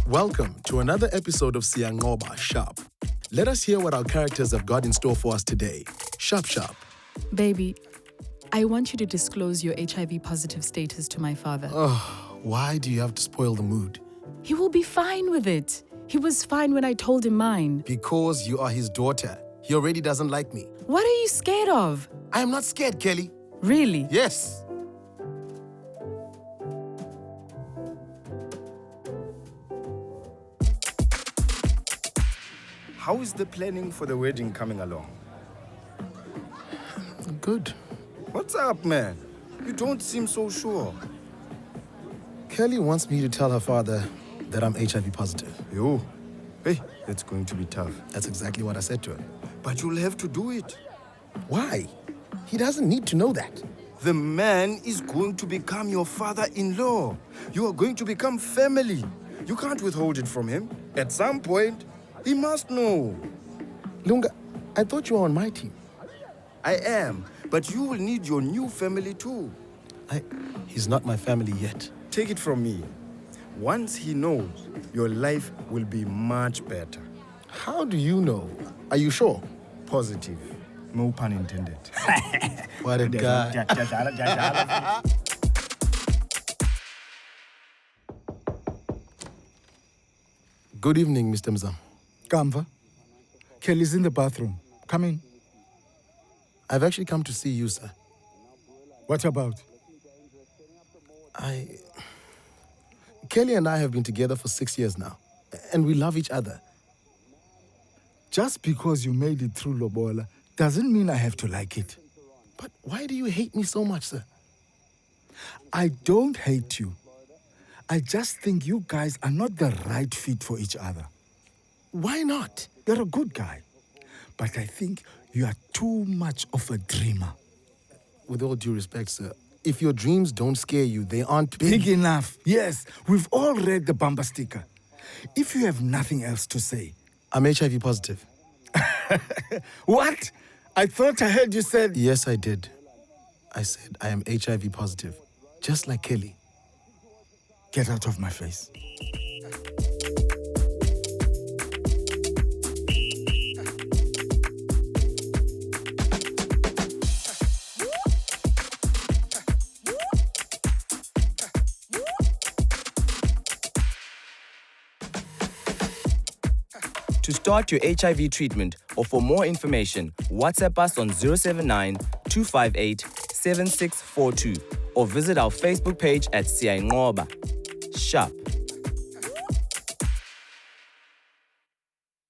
Welcome to another episode of Siyayinqoba, SHAP. Let us hear what our characters have got in store for us today. SHAP. Baby, I want you to disclose your HIV positive status to my father. Why do you have to spoil the mood? He will be fine with it. He was fine when I told him mine. Because you are his daughter. He already doesn't like me. What are you scared of? I am not scared, Kelly. Really? Yes. How is the planning for the wedding coming along? Good. What's up, man? You don't seem so sure. Kelly wants me to tell her father that I'm HIV positive. Yo, hey, that's going to be tough. That's exactly what I said to her. But you'll have to do it. Why? He doesn't need to know that. The man is going to become your father-in-law. You are going to become family. You can't withhold it from him. At some point, he must know. Lunga, I thought you were on my team. I am, but you will need your new family too. He's not my family yet. Take it from me. Once he knows, your life will be much better. How do you know? Are you sure? Positive. No pun intended. What a guy. Good evening, Mr. Mzam. Kamva, Kelly's in the bathroom. Come in. I've actually come to see you, sir. What about? Kelly and I have been together for 6 years now, and we love each other. Just because you made it through Lobola doesn't mean I have to like it. But why do you hate me so much, sir? I don't hate you. I just think you guys are not the right fit for each other. Why not? You're a good guy, but I think you are too much of a dreamer. With all due respect, sir, if your dreams don't scare you, they aren't big. Big enough. Yes, we've all read the bumper sticker. If you have nothing else to say. I'm HIV positive. What? I thought I heard you said... Yes, I did. I said I am HIV positive, just like Kelly. Get out of my face. To start your HIV treatment or for more information, WhatsApp us on 079 258 7642 or visit our Facebook page at Siyayinqoba. SHAP.